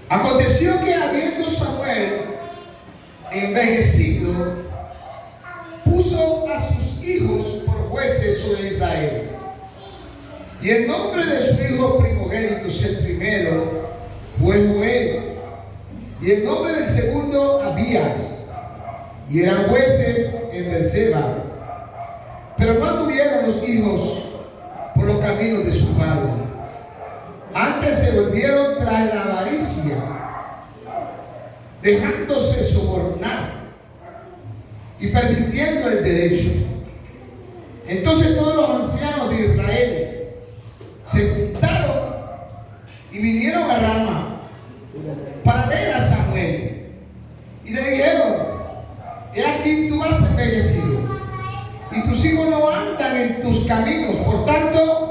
Aconteció que habiendo Samuel envejecido, puso a sus hijos por jueces sobre Israel. Y el nombre de su hijo primogénito, el primero, fue Joel. Y el nombre del segundo, Abías. Y eran jueces en Berseba. Pero no tuvieron los hijos por los caminos de su padre. Antes se volvieron tras la avaricia, dejándose sobornar y pervirtiendo el derecho. Entonces todos los ancianos de Israel se juntaron y vinieron a Rama para ver a Samuel. Y le dijeron: he aquí tú has envejecido y tus hijos no andan en tus caminos, por tanto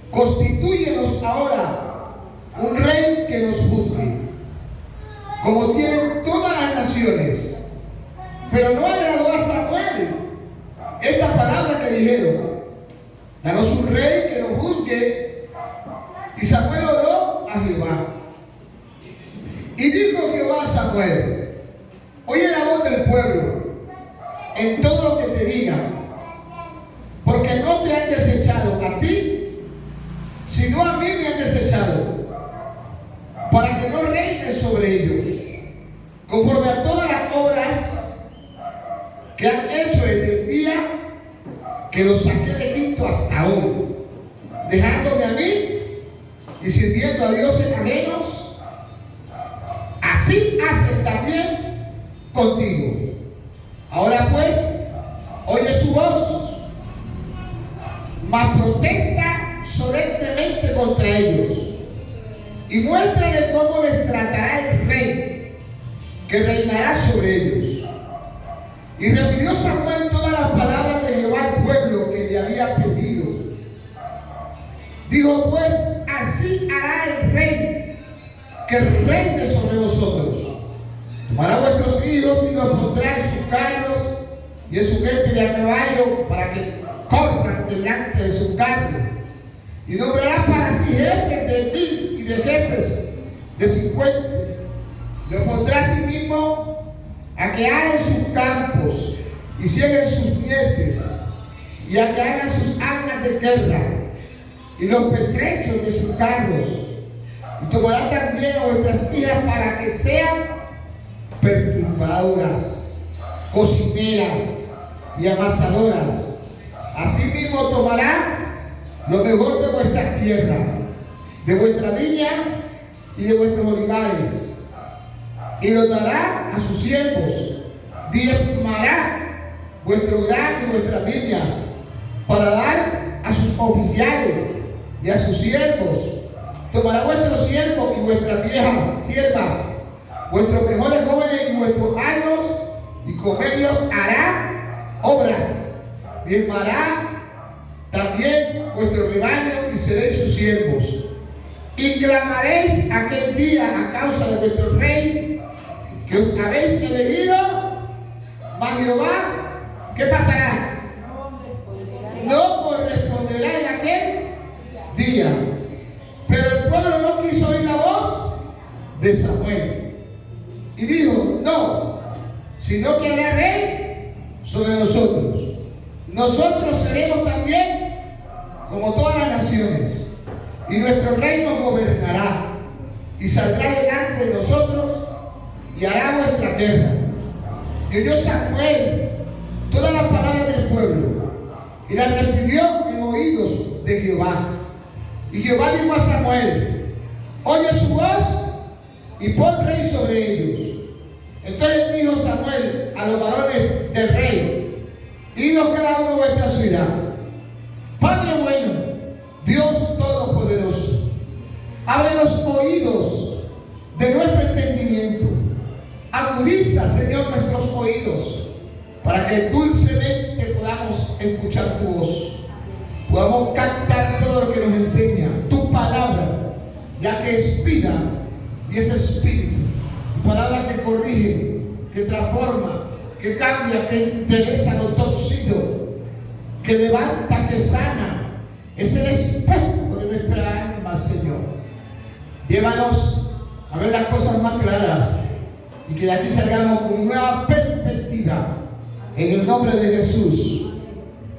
constitúyenos ahora un rey que nos juzgue, como tienen todas las naciones. Pero no agradó a Samuel esta palabra que dijeron: danos un rey que nos juzgue. Y Samuel oró a Jehová. Y dijo Jehová a Samuel: oye la voz del pueblo en todo lo que te digan, porque no te han desechado a ti, sino a mí me han desechado, para que no reines sobre ellos, conforme a todas las obras que han hecho desde el día que los saqué de Egipto hasta hoy, dejándome a mí y sirviendo a dioses ajenos. Así hacen también contigo. Ahora pues, oye su voz, mas protesta solemnemente contra ellos, y muéstrale cómo les tratará el rey que reinará sobre ellos. Y refirió Samuel todas las palabras de Jehová al pueblo que le había pedido. Dijo pues: así hará el rey que reine sobre vosotros. Tomará vuestros hijos y los pondrá en sus carros y en su gente de a caballo, para que corran delante de su carro. Y nombrará para sí jefes de 1000 y de jefes de 50. Lo pondrá a sí mismo a que hagan sus campos y cieguen sus mieses, y a que hagan sus armas de guerra y los pertrechos de sus carros. Y tomará también a vuestras hijas para que sean perturbadoras, cocineras y amasadoras. Asimismo tomará lo mejor de vuestra tierra, de vuestra viña y de vuestros olivares, y lo dará a sus siervos. Diezmará vuestro grano y vuestras viñas, para dar a sus oficiales y a sus siervos. Tomará vuestros siervos y vuestras viejas siervas, vuestros mejores jóvenes y vuestros asnos, y con ellos hará obras. Diezmará también vuestro rebaño y seréis sus siervos. Y clamaréis aquel día a causa de vuestro rey que os habéis elegido, mas Jehová, ¿qué pasará? No os responderá en aquel día. Pero el pueblo no quiso oír la voz de Samuel, y dijo: no, sino que hará rey sobre nosotros. Nosotros seremos también como todas las naciones, y nuestro rey nos gobernará, y saldrá delante de nosotros, y hará vuestra guerra. Y oyó Samuel todas las palabras del pueblo, y las refirió en oídos de Jehová. Y Jehová dijo a Samuel: oye su voz y pon rey sobre ellos. Entonces dijo Samuel a los varones del rey: idos cada uno a vuestra ciudad. Padre bueno, Dios todopoderoso, abre los oídos de nuestro entendimiento. Agudiza, Señor, nuestros oídos, para que dulcemente podamos escuchar tu voz, podamos captar todo lo que nos enseña tu palabra, ya que es vida y es espíritu. Tu palabra que corrige, que transforma, que cambia, que endereza lo torcido, que levanta, que sana. Es el espejo de nuestra alma, Señor. Llévanos a ver las cosas más claras y que de aquí salgamos con una nueva perspectiva en el nombre de Jesús.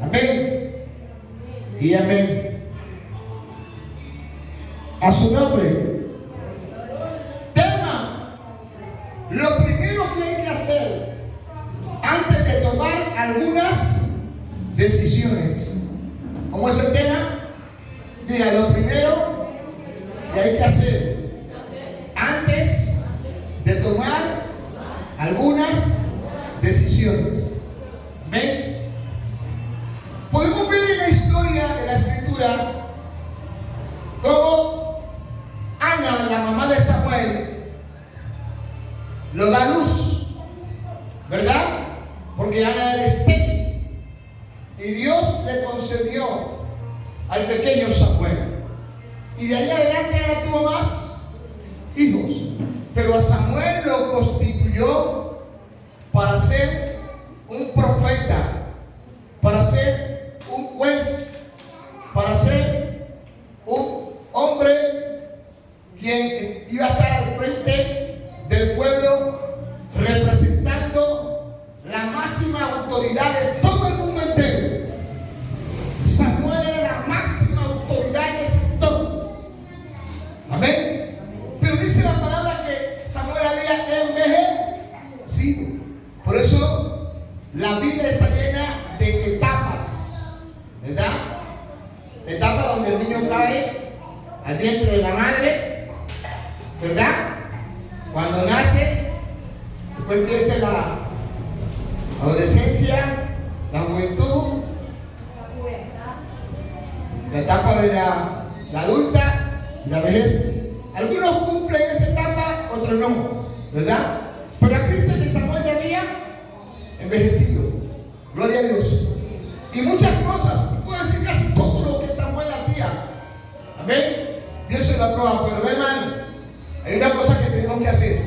Amén y amén. A su nombre. Tema: lo primero que hay que hacer antes de tomar algunas decisiones. ¿Cómo es el tema? Diga, lo primero que hay que hacer antes de tomar algunas decisiones. ¿Ven? Podemos ver en la historia de la Escritura cómo Ana, la mamá de Samuel, lo da a luz, ¿verdad? Porque Ana era estéril y Dios le concedió al pequeño Samuel, y de ahí adelante Ana tuvo más hijos, pero a Samuel lo constituyó para ser un profeta, para ser un juez, para ser un hombre quien iba a estar al frente del pueblo, representando la máxima autoridad de todo el mundo entero. Samuel era la máxima autoridad en ese entonces. Amén. Pero dice la palabra que Samuel había envejecido. Por eso la vida está llena de etapas, ¿verdad? Etapa donde el niño cae al vientre de la madre, ¿verdad? Cuando nace, después empieza la adolescencia, la juventud, la etapa de la adulta y la vejez. Algunos cumplen esa etapa, otros no, ¿verdad? Pero aquí dice que Samuel ya había envejecido. Gloria a Dios. Y muchas cosas, puedo decir casi todo lo que Samuel hacía. Amén. Dios se lo aprueba. Pero hermano, hay una cosa que tenemos que hacer.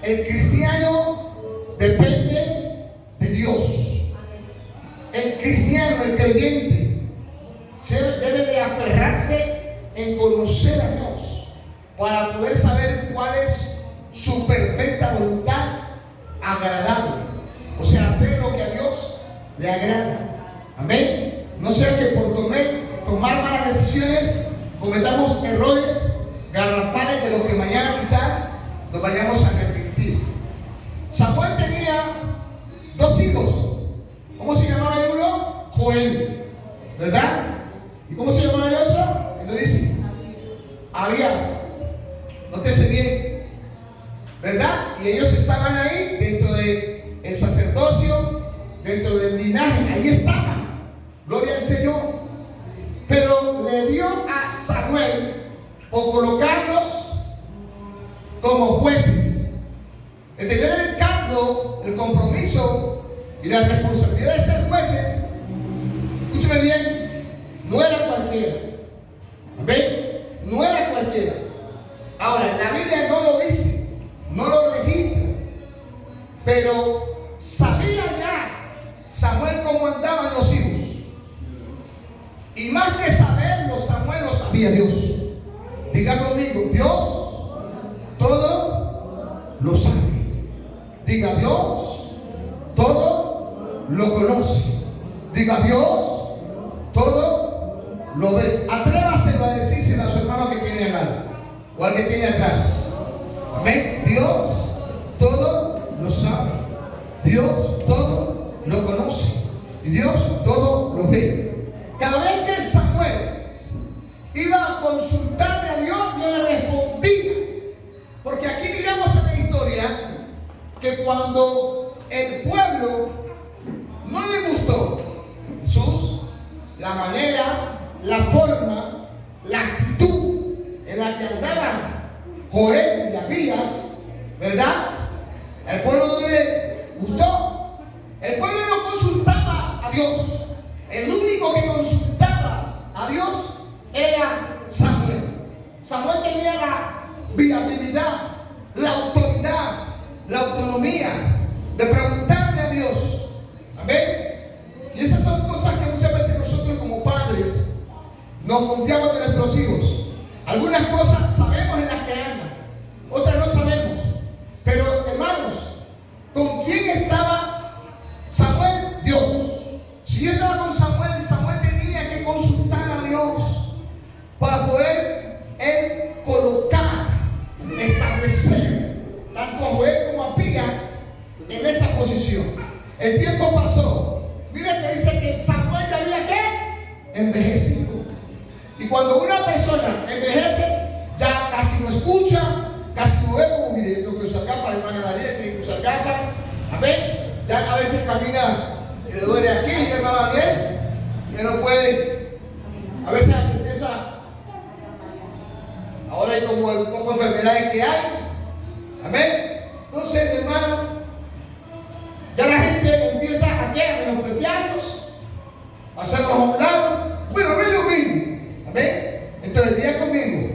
El cristiano depende de Dios. El cristiano, el creyente, debe de aferrarse en conocer a Dios para poder saber cuál es su perfecta voluntad agradable. O sea, hacer lo que a Dios le agrada. Amén. No sea que por tomar malas decisiones cometamos errores garrafales de lo que mañana quizás nos vayamos a arrepentir. Samuel tenía dos hijos. ¿Cómo se llamaba el uno? Joel, ¿verdad? ¿Y cómo se llamaba el otro? Él lo dice: Abías. Nótese bien, ¿verdad? Y ellos estaban ahí dentro del sacerdocio, dentro del linaje, ahí estaban. Gloria al Señor. Pero le dio a Samuel por colocarlos como jueces. El tener el cargo, el compromiso y la responsabilidad de ser jueces, escúcheme bien, no era cualquiera. ¿Ven? No era cualquiera. Ahora, la Biblia no lo dice, no lo registra, pero sabía ya Samuel cómo andaban los hijos. Y más que saberlo, Samuel lo sabía Dios. Diga conmigo: Dios todo lo sabe. Diga: Dios todo lo conoce. Diga: Dios todo lo ve. Atrévaselo a decírselo a su hermano que tiene al lado o al que tiene atrás. Amén. Dios todo lo sabe. Dios todo lo conoce. Y Dios todo lo ve. Cada vez que Samuel iba a consultarle a Dios, Dios le respondía. Porque aquí miramos en la historia que cuando el pueblo no le gustó Jesús, la manera, la forma, la actitud en la que andaban Joel y Abías, ¿verdad? El pueblo no le gustó. El pueblo no consultaba a Dios. El único que consultaba a Dios era Samuel. Samuel tenía la viabilidad, la autoridad, la autonomía de preguntarle a Dios. Amén. Y esas son cosas que muchas veces nosotros como padres nos confiamos de nuestros hijos. Algunas cosas sabemos en las que andan, otras no sabemos. mire, yo tengo que usar gafas, la hermana Daniela tiene que usar gafas. Amén. Ya a veces camina, le duele aquí, y el hermano Daniel, que no puede. A veces empieza. Ahora hay como un poco de enfermedades que hay. Amén. Entonces, hermano, ya la gente empieza a menospreciarnos, a hacernos a un lado. Bueno, no es lo mismo. Amén. Entonces, diga conmigo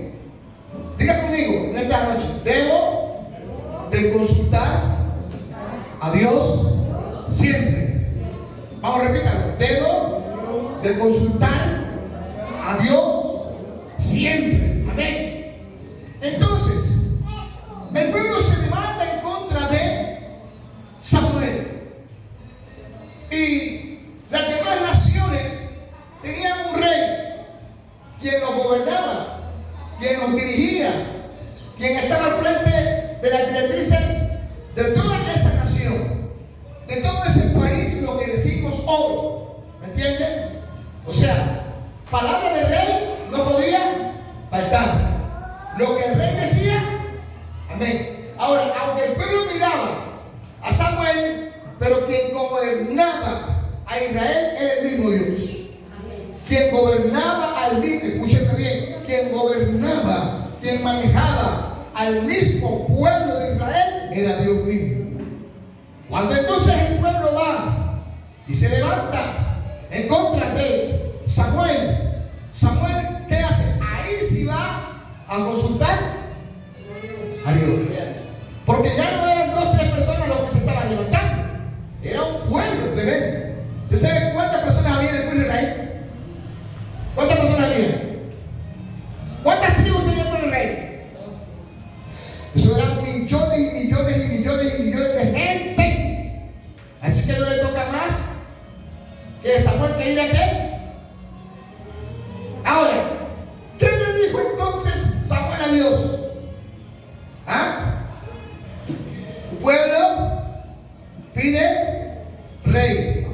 en esta noche: debo de consultar a Dios siempre. Vamos, repítalo: debo de consultar a Dios siempre. Amén. Entonces, el pueblo se levanta en contra de Samuel. Y las demás naciones tenían un rey, quien los gobernaba, quien los dirigía, quien estaba al frente de las directrices de toda esa nación, de todo ese país, lo que decimos hoy. ¿Me entienden? O sea, palabra del rey no podía faltar. Lo que el rey decía, amén. Ahora, aunque el pueblo miraba a Samuel, pero quien gobernaba a Israel era el mismo Dios. Quien gobernaba al mismo, escúchenme bien, quien gobernaba, quien manejaba al mismo pueblo de Israel era Dios mismo. Cuando entonces el pueblo va y se levanta en contra de Samuel, Samuel, ¿qué hace? Ahí sí va a consultar a Dios. Porque ya no eran 2 o 3 personas los que se estaban levantando. Era un pueblo tremendo. ¿Se sabe cuántas personas había en el pueblo de Israel? ¿Cuántas personas había? ¿Cuántas tribus tenía el pueblo de Israel? Eso eran millones y millones y millones y millones de gente. Así que no le toca más que Samuel que ir a qué. Ahora, ¿qué le dijo entonces Samuel a Dios? ¿Ah? Tu pueblo pide rey.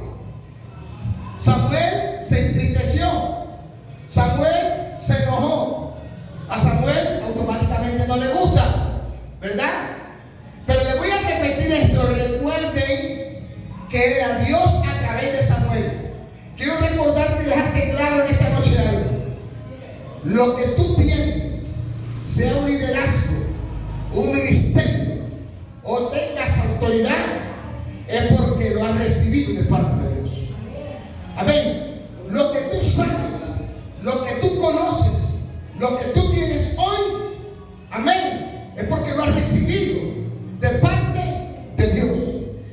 Samuel se entristeció. Samuel se enojó. A Samuel automáticamente no le gusta, ¿verdad? Pero le voy a repetir esto. Recuerden que era Dios a través de Samuel. Quiero recordarte y dejarte claro en esta noche algo. Lo que tú tienes, sea un liderazgo, un ministerio o tengas autoridad, es porque lo has recibido de parte de Dios. Amén. Lo que tú sabes, lo que tú conoces, lo que tú tienes hoy, amén, es porque lo has recibido de parte de Dios.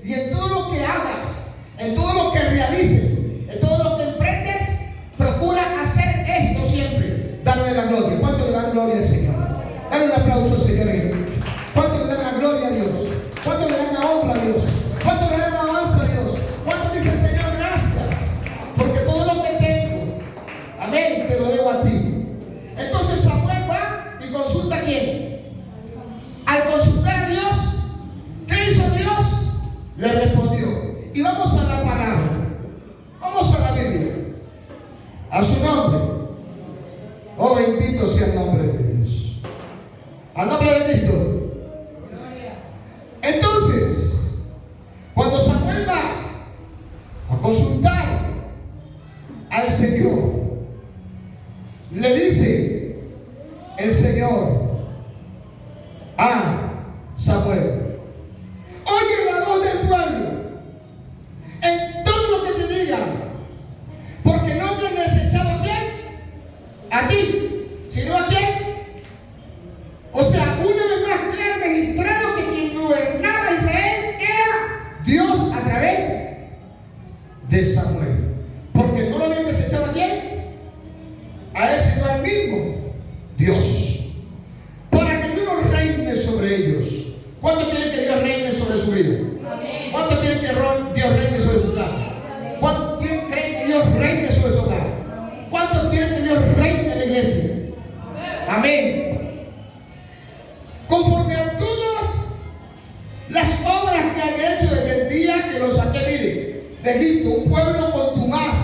Y en todo lo que hagas, en todo lo que realices, en todo lo que emprendes, procura hacer esto siempre: darle la gloria. ¿Cuánto le dan gloria al Señor? Dale un aplauso al Señor. ¿Cuánto le dan la gloria a Dios? ¿Cuánto le dan la honra a Dios? ¿Cuánto le dan la alabanza a Dios? ¿Cuánto dicen: Señor, gracias, porque todo lo que tengo, amén, te lo debo a ti? Entonces Samuel va y consulta a quién. Al consultar a Dios, ¿qué hizo Dios? Le respondió. Y vamos a la palabra, vamos a la Biblia, a su nombre. Oh, bendito sea el nombre de Dios. Al nombre de Cristo. Entonces, cuando Samuel va a consultar al Señor, le dice el Señor a Samuel: oye la voz del pueblo en todo lo que te digan, porque no te han desechado a quién, a ti, sino a quién. O sea, una vez más queda registrado que quien gobernaba Israel era Dios a través de Samuel. Porque no lo habían desechado a quién, a él, sino al mismo Dios, para que Dios reine sobre ellos. ¿Cuántos quieren que Dios reine sobre su vida? Amén. ¿Cuántos quieren que Dios reine sobre su casa? ¿Cuántos creen que Dios reine sobre su hogar? ¿Cuántos quieren que Dios reine en la iglesia? Amén. Conforme a todas las obras que han hecho desde el día que los saqué, mire, de Egipto, un pueblo contumaz,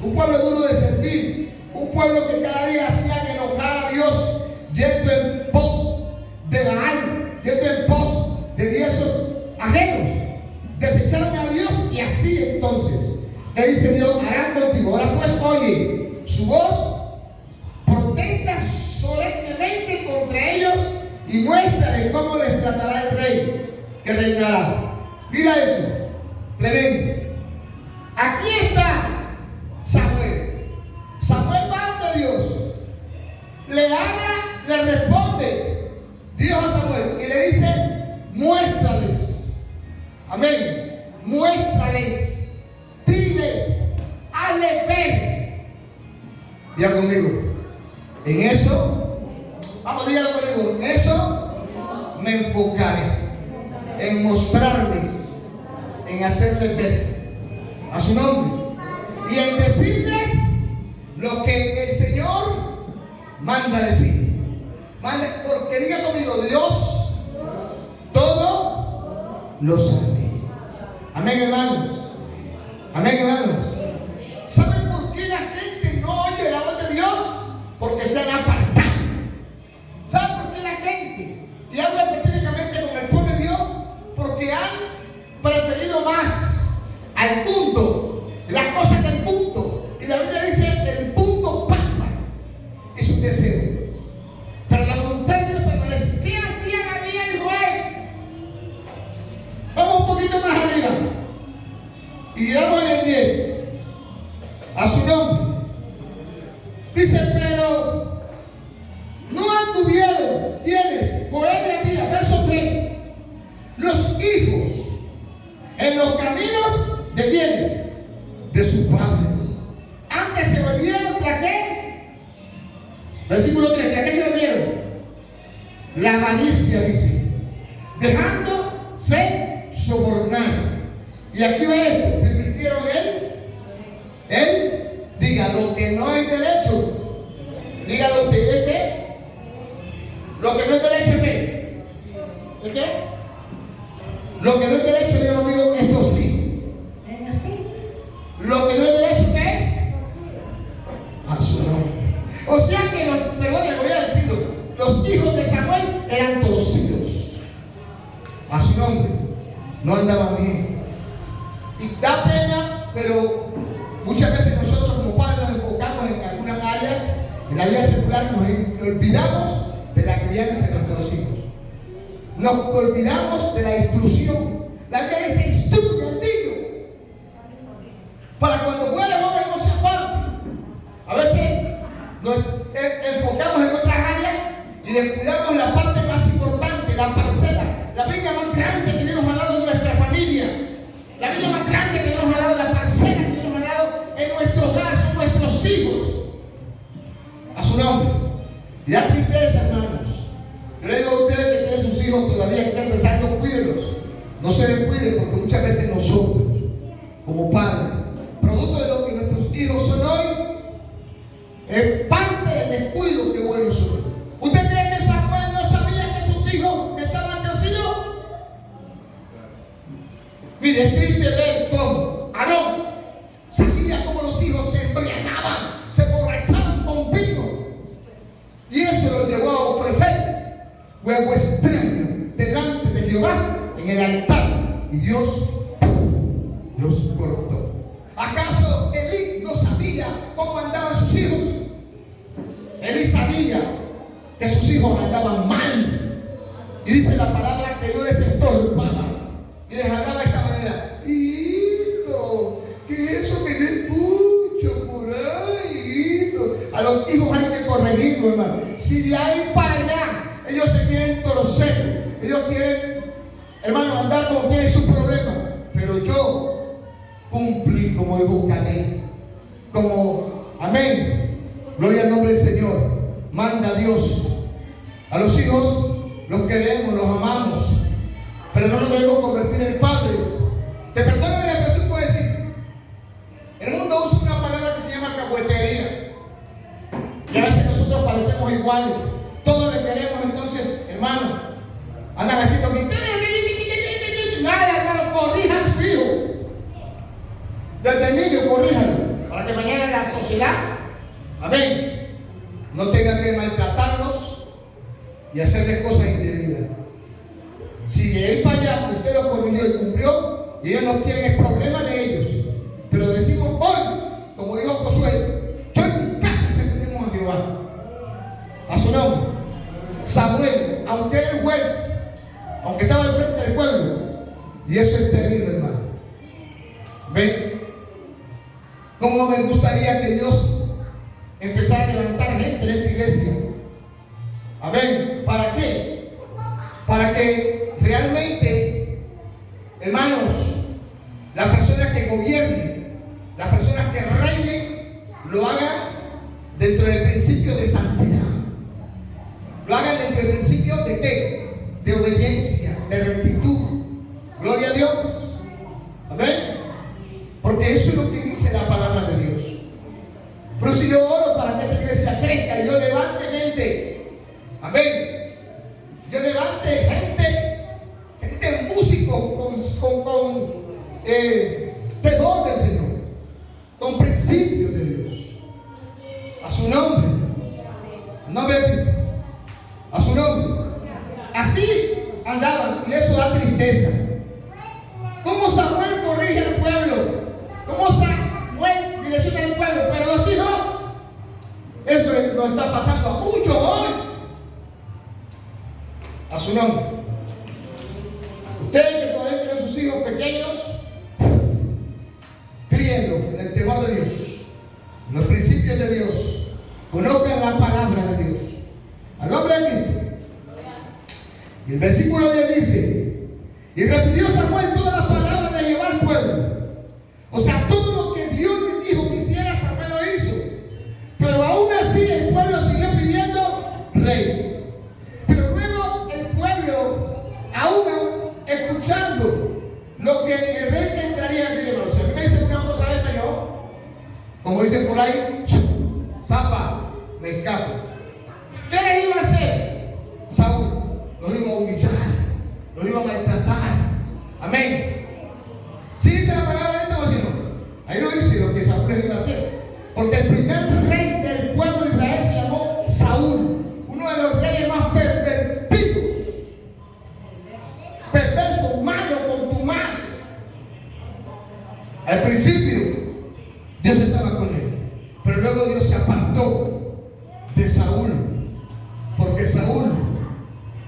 un pueblo duro de servir, un pueblo que cada día hacía enojar a Dios, yendo en pos de Baal, yendo en pos y muéstrales cómo les tratará el rey que reinará. Mira eso, tremendo. Aquí está Samuel. Samuel va donde Dios, le habla, le responde Dios a Samuel y le dice: muéstrales. Amén. Muéstrales, diles, hazle ver. Diga conmigo, en eso, vamos, dígalo conmigo, en eso me enfocaré, en mostrarles, en hacerles ver a su nombre y en decirles lo que el Señor manda decir. Porque diga conmigo, Dios todo lo sabe. Amén, hermanos. Amén, hermanos. ¿Saben por qué la gente no oye la voz de Dios? Porque se han apartado. ¿Saben por qué la gente? Y hablo específicamente con el pueblo de Dios, porque han preferido más al mundo, las cosas del mundo. Y la Biblia dice: el mundo pasa y sus deseos, pero la voluntad de Dios permanece. ¿Qué hacía David el rey? Vamos un poquito más arriba y llegamos en el 10 a su nombre. Dice: pero no anduvieron quienes, Joel y Abías, verso 3, los hijos en los caminos de quienes, de sus padres. Antes se volvieron tras qué. Versículo 3, ¿tras qué se volvieron? La avaricia, dice, dejándose sobornar. Y aquí va esto: permitieron él, diga lo que no es derecho. Dígalo usted, ¿es qué? Lo que no es derecho, ¿es qué? ¿Es qué? Lo que no es derecho, Dios mío, esto sí. Lo que no es derecho, ¿qué es? A su nombre. O sea que perdón, le voy a decirlo, los hijos de Samuel eran torcidos. A su nombre. No andaban bien. Y da pena, pero muchas veces nosotros como padres nos enfocamos en algunas áreas en la vida secular y nos olvidamos de la crianza de nuestros hijos. Nos olvidamos de la instrucción. La Biblia dice: instruye al niño para cuando muera joven no se aparte. A veces nos enfocamos en otras áreas y descuidamos la parte más importante, la parcela, la viña más grande que Dios nos ha dado en nuestra familia, la viña más grande que Dios nos ha dado, la parcela que Dios nos ha dado en nuestro hogar, son nuestros hijos. A su nombre. Y da tristeza, hermanos. Yo le digo a ustedes que tienen sus hijos todavía que están empezando, cuídenlos. No se descuiden, porque muchas veces nosotros, como padres, producto de lo que nuestros hijos son hoy, es parte del descuido que buenos son. ¿Usted cree que Samuel no sabía que sus hijos estaban torcidos? Mire, es triste ver cómo Aarón sabía cómo los hijos se embriagaban, se emborrachaban con vino, y eso lo llevó a ofrecer huevo extraño delante de Jehová en el altar, y Dios los cortó. ¿Acaso Elí no sabía cómo andaban sus hijos? Elí sabía que sus hijos andaban mal, y dice la palabra que no les estorbaba y les hablaba de esta manera: hijito, que eso me ve mucho por ahí, hijito. A los hijos hay que corregirlo, hermano. Si de ahí para allá ellos se quieren torcer, ellos quieren, hermano, andar como tienen sus problemas, pero yo cumplí como educaré, como, amén, gloria al nombre del Señor. Manda a Dios a los hijos, los queremos, los amamos, pero no nos debemos convertir en padres. Te perdóname la expresión, puedo decir, el mundo usa una palabra que se llama cahuetería, y a veces nosotros parecemos iguales. Todos le queremos, entonces, hermano, andan haciendo aquí, nada, hermano, corrija a su hijo. Desde niño, corríjalo, para que mañana en la sociedad, amén, no tengan que maltratarlos y hacerles cosas indebidas. Si de él para allá usted lo corrigió y cumplió, y ellos no quieren, es problema de ellos. Pero decimos hoy, como dijo Josué: yo en mi casa serviremos a Jehová. A su nombre. Samuel Amén. Aunque era el juez, aunque estaba al frente del pueblo. Y eso es terrible, hermano. ¿Ven? ¿Cómo me gustaría que Dios empezara a levantar gente en esta iglesia? Amén. ¿Para qué? Para que realmente, hermanos, las personas que gobiernen, las personas que reinen, lo hagan dentro del principio de santidad. Lo hagan dentro del principio de ¿qué? De obediencia, de rectitud. Gloria a Dios. Amén. Porque eso es lo que dice la palabra de Dios. Pero si yo oro para que esta iglesia crezca, yo levante gente. Amén. Yo levante gente músicos con temor del Señor, con principios de Dios. A su nombre. A nombre de Cristo. A su nombre. Así andaban, y eso da tristeza. ¿Cómo Samuel corrige al pueblo? ¿Cómo Samuel direcciona al pueblo? Pero los hijos, eso nos está pasando a muchos hoy. A su nombre. Ustedes que todavía tienen sus hijos pequeños, críenlo en el temor de Dios, en los principios de Dios. Conozcan la palabra de Dios. Al nombre de Cristo. Y el versículo 10 dice: y refirió Samuel todas las palabras de Jehová al pueblo. O sea, todo lo que Dios le dijo que hiciera, Samuel lo hizo. Pero aún así el pueblo siguió pidiendo rey. Pero luego el pueblo, aún escuchando lo que el rey que entraría, mire, hermano, si a mí me dicen una cosa esta, yo, como dicen por ahí, zafa, me escapo. ¿Qué les iba a hacer Saúl? Los iba a humillar, los iba a maltratar. Amén. ¿Sí dice la palabra esta o si no? Ahí lo dice lo que Saúl les iba a hacer. Porque el primer rey del pueblo de Israel se llamó Saúl, uno de los reyes más pervertidos, perverso, malo, contumaz. Al principio Dios estaba con él, pero luego Dios se apartó de Saúl, porque Saúl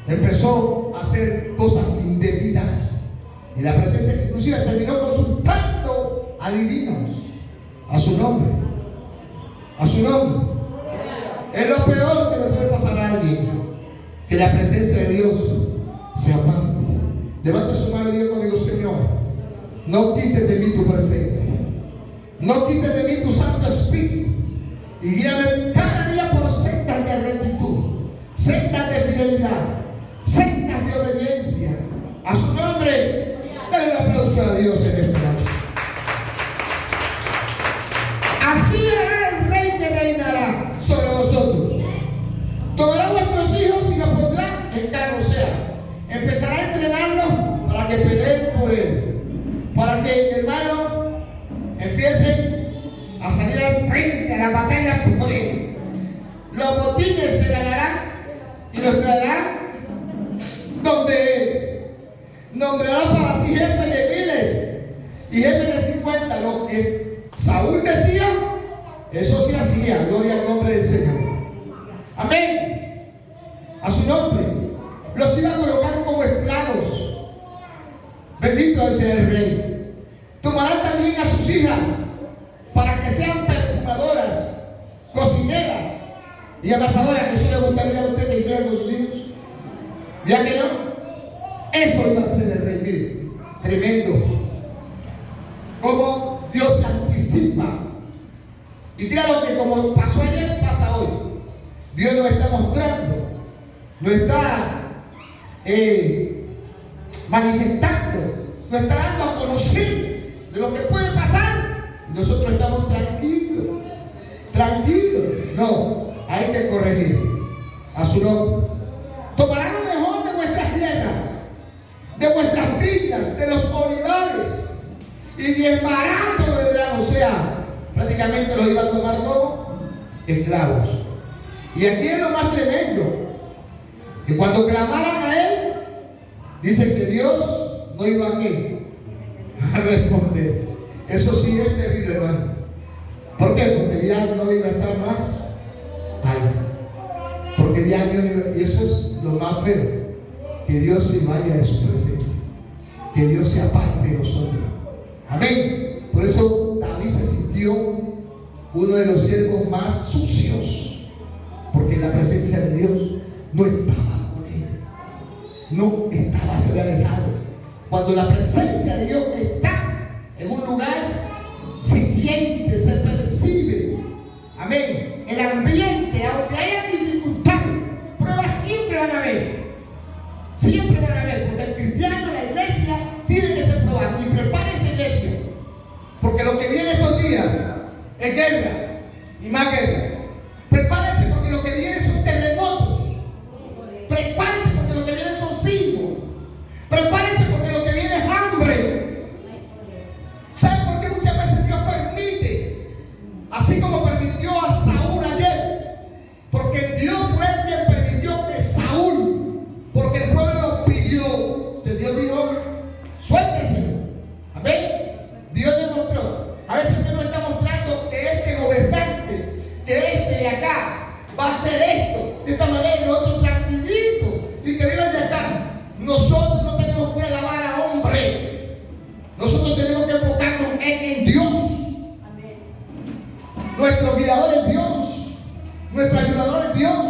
empezó a hacer cosas indebidas. Y la presencia inclusive terminó consultando a divinos. A su nombre. A su nombre. Es lo peor que le puede pasar a alguien, que la presencia de Dios se aparte. Levanta su mano y diga conmigo: Señor, no quites de mí tu presencia, no quites de mí tu Santo Espíritu, y guíame cada día por sendas de rectitud, sendas de fidelidad, sendas de obediencia. A su nombre. Dale un aplauso a Dios en esta noche. Así hará el rey que reinará sobre vosotros. Tomará vuestros hijos y los pondrá en cargo, o sea, empezará a entrenarlos para que peleen por él, para que, hermano, empiecen a salir al frente a la batalla por él. Los botines se ganarán y los traerán donde nombrará para sí jefes de miles y jefes de 50. Lo que Saúl decía, eso sí hacía. Gloria al nombre del Señor. Amén. A su nombre. Los iba a colocar como esclavos. Bendito sea el rey. Tomarán también a sus hijas para que sean perfumadoras, cocineras y amasadoras. ¿Eso le gustaría a usted que hicieran con sus hijos? ¿Ya que no? Eso iba a ser el rey. Mire, tremendo. Como Dios se anticipa. Y mira lo que como pasó ayer, pasa hoy. Dios nos está mostrando, nos está manifestando, nos está dando a conocer de lo que puede pasar. Y nosotros estamos tranquilos. Tranquilos. No, hay que corregir. A su nombre. Tomarán lo mejor de vuestras tierras, de vuestras viñas, de los olivares, y diezmarán todo el grano. O sea, prácticamente los iban a tomar como esclavos. Y aquí es lo más tremendo, que cuando clamaran a él, dice que Dios no iba a qué, a responder. Eso sí es terrible, hermano. ¿Por qué? Porque ya no iba a estar más ahí. Porque ya Dios, y eso es lo más feo, que Dios se vaya de su presencia, que Dios se aparte de nosotros. Amén. Por eso David se sintió uno de los siervos más sucios, porque la presencia de Dios no estaba con él, no estaba, se había alejado. Cuando la presencia de Dios está en un lugar, se siente, se percibe. Amén. El ambiente, aunque haya dificultades, pruebas siempre van a haber. Siempre van a haber, porque el cristiano, la iglesia, tiene que ser probado. Y prepárese, iglesia, porque lo que viene estos días es guerra y más guerra. Prepárese, porque lo que viene son terremotos. Prepárese, porque lo que viene son sismos. Prepárese, porque lo que viene es hambre. ¿Sabe por qué muchas veces Dios permite? Así como permitió a Saúl ayer. Porque Dios fue quien permitió que Saúl, porque el pueblo pidió, que Dios dijo, suéltese. Amén. Dios demostró. A veces Dios nos está mostrando que este gobernante, que este de acá, va a hacer esto, de esta manera, y nosotros tranquilitos, y que vivan de acá. Nosotros no tenemos que alabar a hombre. Nosotros tenemos que enfocarnos en Dios. Amén. Nuestro guiador es Dios. Nuestro ayudador es Dios.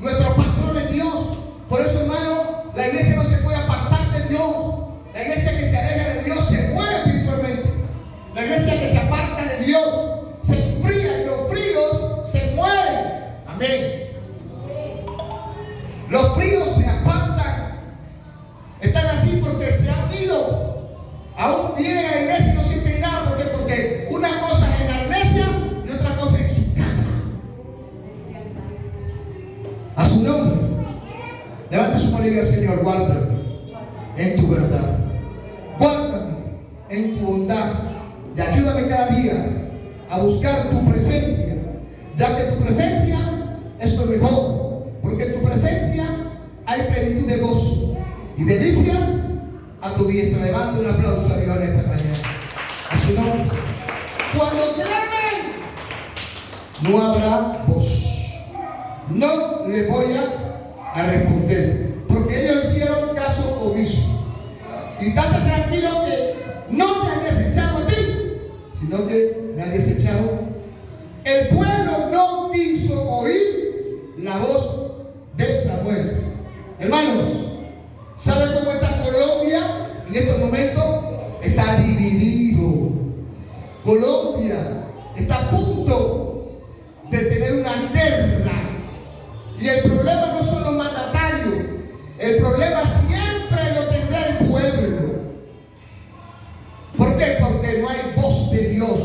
Nuestro patrón es Dios. Por eso, hermano, la iglesia no se puede apartar de Dios. La iglesia que se aleja de Dios se muere espiritualmente. La iglesia que se aparta de Dios se enfría, y los fríos se mueren. Amén. Los fríos se apartan. Están así porque se han ido. Aún vienen a la iglesia y no sienten nada. ¿Por qué? Porque una cosa es en la iglesia y otra cosa es en su casa. A su nombre. Levanta su mano y diga: Señor, guárdame en tu verdad. Guárdame en tu bondad. Y ayúdame cada día a buscar tu presencia, ya que tu presencia es lo mejor. Porque en tu presencia hay plenitud de gozo y delicias a tu diestra. Levanta un aplauso a Dios en esta mañana. A su nombre. Cuando clamen, no habrá voz. No le voy a responder, porque ellos hicieron caso omiso. Y estate tranquilo que no te han desechado a ti, sino que me han desechado. El pueblo no quiso oír la voz de Samuel. Hermanos, ¿saben cómo está Colombia en estos momentos? Está dividido. Colombia está a punto de tener una guerra. Y el problema no son los mandatarios. El problema siempre lo tendrá el pueblo. ¿Por qué? Porque no hay voz de Dios.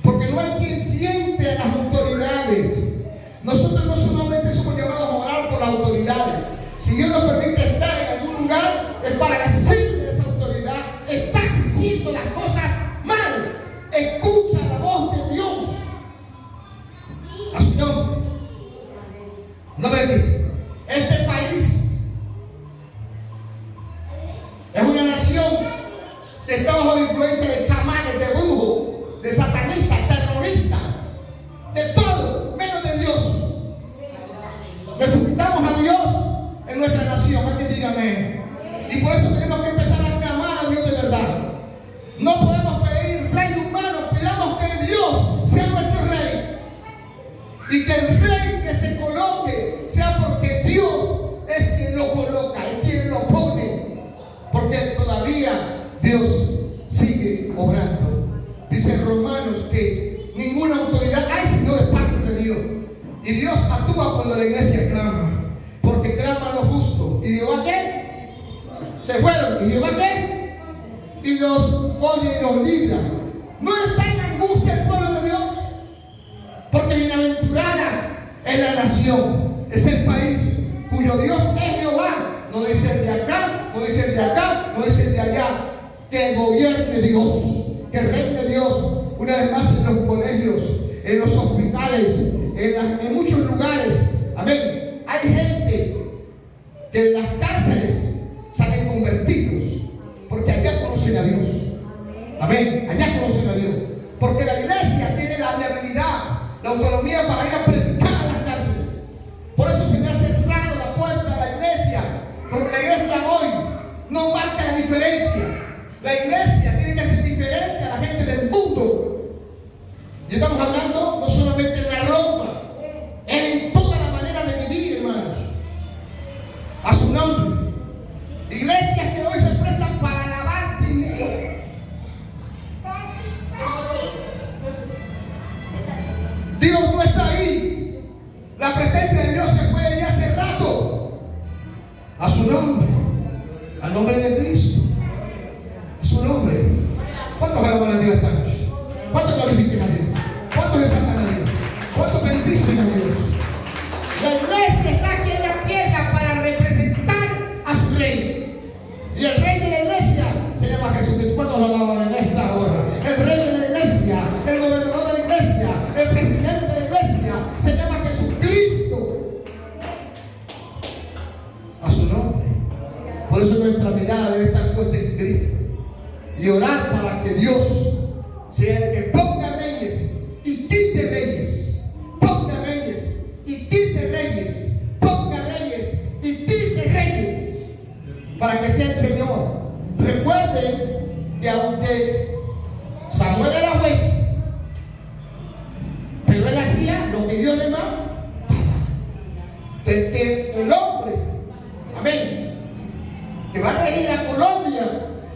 Porque no hay quien siente a las autoridades. Nosotros no solamente somos llamados a orar por las autoridades. Si Dios nos permite estar en algún lugar, es para decirle a esa autoridad: estás haciendo las cosas mal. Escucha la voz de Dios. A su nombre. No me digas. Este país es una nación que está bajo la influencia de chamanes, de brujos, de satanistas, terroristas, de todo, menos de Dios. Necesitamos a Dios en nuestra nación. Alguien dígame. Y por eso tenemos que empezar a clamar a Dios de verdad. No podemos pedir rey humano, pidamos que Dios sea nuestro rey. Y que el rey que se coloque sea porque Dios es quien lo coloca, es quien lo pone. Porque todavía Dios sigue obrando. Dice Romanos que ninguna autoridad hay sino de parte de Dios. Y Dios actúa cuando la iglesia clama. Porque clama lo justo. ¿Y Jehová qué? Se fueron. ¿Y Jehová qué? Y los oye y los libra. ¿No está en angustia el pueblo de Dios? Porque bienaventurada es la nación, es el país cuyo Dios es Jehová. No dice el de acá, no dice el de acá, no dice el de allá. Que gobierne Dios, que reine Dios. Una vez más, en los colegios, en los hospitales, en muchos lugares. Amén. Hay gente que de las cárceles salen convertidos, porque allá conocen a Dios. Amén. Allá conocen a Dios. Porque la iglesia tiene la habilidad, la autonomía para ir a predicar a las cárceles. Por eso diferencia. La iglesia tiene que ser diferente a la gente del mundo. Y estamos hablando no solamente en la ropa, es en toda la manera de vivir, hermanos. A su nombre. Iglesias que hoy se prestan para lavar dinero. Dios no está ahí. La presencia de Dios se fue ya hace rato. A su nombre. Al nombre de Cristo. A su nombre. ¿Cuántos alaban a Dios esta noche? ¿Cuántos glorifiquen a Dios? ¿Cuántos exaltan a Dios? ¿Cuántos bendicen a Dios? La iglesia está aquí en la tierra para representar a su rey. Y el rey de la iglesia se llama Jesucristo. ¿Cuántos lo alaban en esta hora? El rey de la iglesia, el gobernador de la iglesia, el presidente de la iglesia se llama Jesucristo. A su nombre. Por eso nuestra mirada debe estar puesta en Cristo. Y orar para que Dios sea el que ponga reyes y quite reyes. Ponga reyes y quite reyes. Ponga reyes y quite reyes. Para que sea el Señor. Recuerden que aunque Samuel era juez, pero él hacía lo que Dios le mandaba. El hombre, amén, que va a regir a Colombia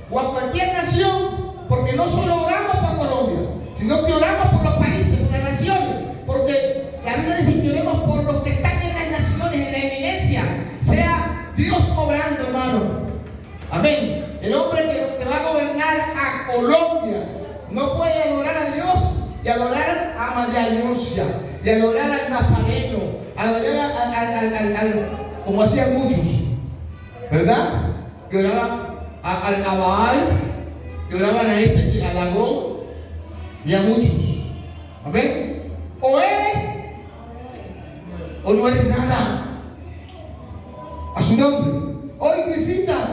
o a cualquier nación, porque no solo oramos por Colombia, sino que oramos por los países, por las naciones, porque la Biblia dice que oremos por los que están en las naciones, en la eminencia, sea Dios obrando, hermano. Amén. El hombre que va a gobernar a Colombia no puede adorar a Dios y adorar a María Anuncia, y adorar al Nazareno, adorar como hacían muchos, ¿verdad? Que oraban a Baal, que oraban a Dagón y a muchos. Amén. O eres o no eres nada. A su nombre. Hoy visitas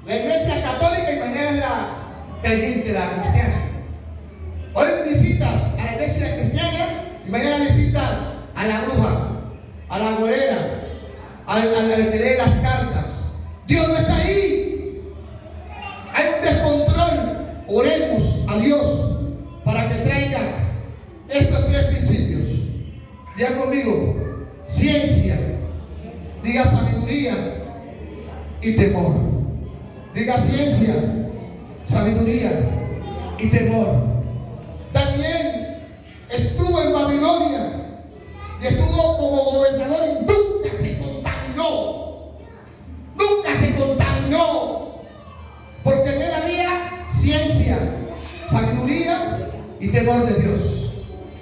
la iglesia católica y mañana la creyente, la cristiana. Hoy visitas a la iglesia cristiana y mañana visitas a la bruja, a la golera, al que lee las cartas. Dios no está ahí. Hay un descontrol. Oremos a Dios para que traiga estos 3 principios. Diga conmigo: ciencia, diga sabiduría y temor. Diga ciencia, sabiduría y temor. Daniel estuvo en Babilonia y estuvo como gobernador y nunca se contaminó. Nunca se contaminó. Porque en él había ciencia, sabiduría y temor de Dios.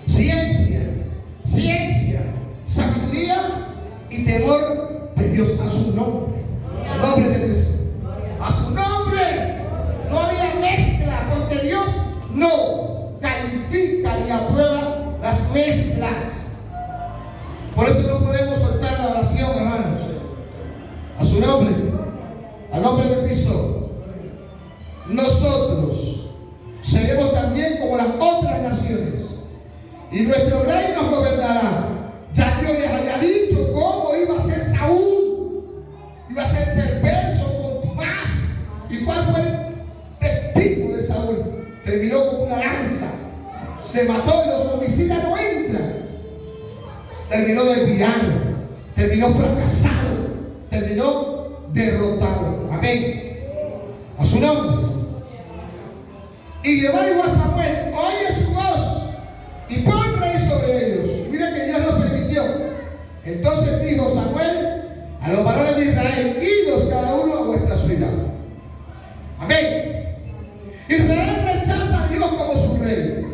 Ciencia, sabiduría y temor de Dios. A su nombre. El nombre de Cristo. A su nombre. No había mezcla, porque Dios no califica ni aprueba las mezclas. Por eso no podemos soltar la oración, hermanos. A su nombre. Al nombre de Cristo. Nosotros seremos también como las otras naciones, y nuestro rey nos gobernará. Ya Dios les había dicho cómo iba a ser Saúl. Iba a ser perverso, contumaz. ¿Y cuál fue el destino de Saúl? Terminó con una lanza, se mató y los homicidas no entran. Terminó desviado, terminó fracasado, terminó derrotado. Amén. A su nombre. Y Jehová dijo a Samuel: oye su voz y pon rey sobre ellos. Mira que Dios lo permitió. Entonces dijo Samuel a los varones de Israel: idos cada uno a vuestra ciudad. Amén. Israel rechaza a Dios como su rey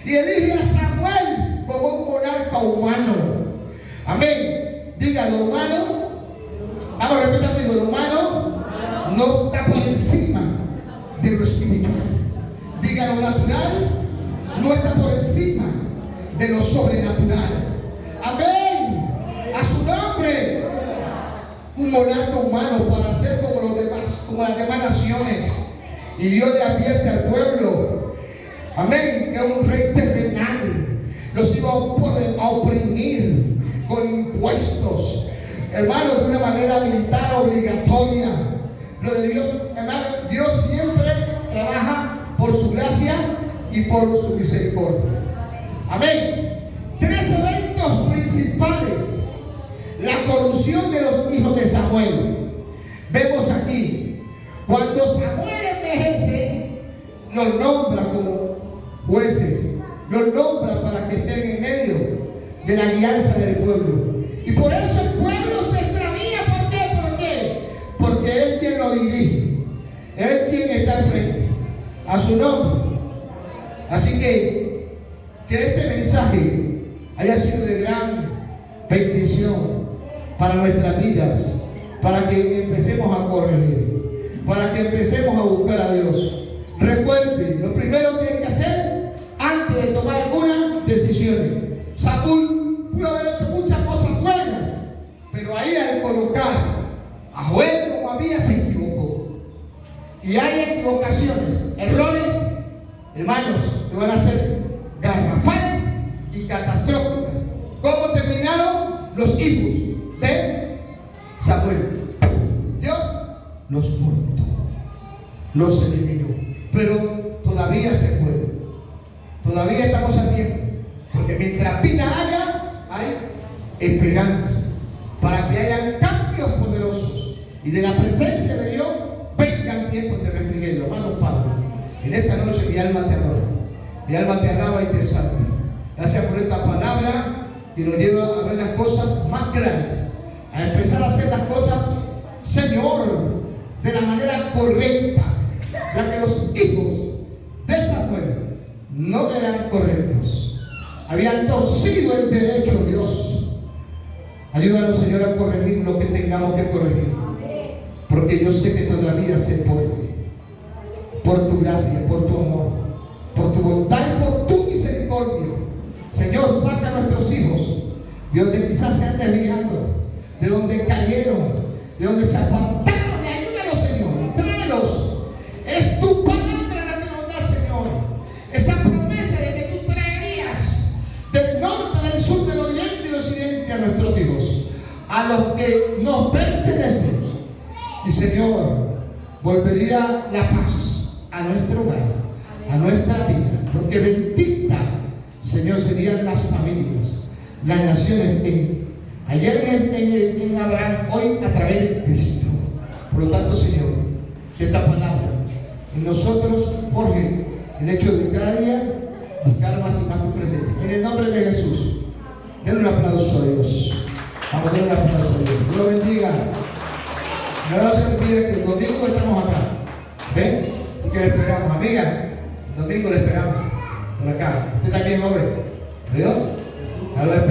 y elige a Samuel como un monarca humano. Amén. Diga: lo humano, vamos a repetir conmigo, lo humano no está por encima de lo espiritual. Diga: lo natural no está por encima de lo sobrenatural. Amén. A su nombre. Un monarca humano para ser como los demás, como las demás naciones. Y Dios le advierte al pueblo, amén, que un rey terrenal los iba a oprimir con impuestos, hermanos, de una manera militar obligatoria. lo de Dios, hermano, Dios siempre trabaja por su gracia y por su misericordia. Amén. 3 eventos principales. La corrupción de los hijos de Samuel. Vemos aquí, cuando Samuel envejece, los nombra como jueces, los nombra para que estén en medio de la guianza del pueblo. Y por eso el pueblo se extravía. ¿Por qué? ¿Por qué? Porque es quien lo dirige, es quien está al frente, a su nombre. Así que este mensaje haya sido de gran bendición para nuestras vidas, para que empecemos a corregir, para que empecemos a buscar a Dios. Recuerde, lo primero que hay que hacer antes de tomar algunas decisiones. Saúl pudo haber hecho muchas cosas buenas, pero ahí al colocar a Joel como había, se equivocó. Y hay equivocaciones, errores, hermanos, que van a ser garrafales y catastróficas. ¿Cómo terminaron los hijos de Samuel? Dios los cortó, los eliminó, pero todavía se puede, todavía estamos a tiempo, porque mientras vida haya, hay esperanza para que hayan cambios poderosos y de la presencia de Dios vengan tiempos de refrigerio. Hermanos Padre, en esta noche mi alma te adora, mi alma te alaba y te salva. Gracias por esta palabra que nos lleva a ver las cosas más claras, a empezar a hacer las cosas, Señor, de la manera correcta, ya que los hijos de Samuel no eran correctos, habían torcido el derecho de Dios. Ayúdanos, Señor, a corregir lo que tengamos que corregir, porque yo sé que todavía se puede, por tu gracia, por tu amor, por tu bondad y por tu misericordia. Señor, saca a nuestros hijos de donde quizás se han desviado, de donde cayeron, de donde se apartaron. Ayúdanos, Señor, tráelos. Es tu palabra la que nos da, Señor, esa promesa de que tú traerías del norte, del sur, del oriente y del occidente a nuestros hijos, a los que nos pertenecen. Y, Señor, volvería la paz a nuestro hogar, a nuestra vida, porque bendita, Señor, serían las familias, las naciones ayer en Abraham, hoy a través de Cristo. Por lo tanto, Señor, que esta palabra en nosotros forje el hecho de cada día buscar más y más tu presencia. En el nombre de Jesús, denle un aplauso a Dios. Vamos a darle un aplauso a Dios. Dios lo bendiga. No se olvide que el domingo estamos acá. ¿Ven? Así que le esperamos, amiga. El domingo le esperamos por acá. Usted también, joven. ¿Veo? Ya lo esperamos.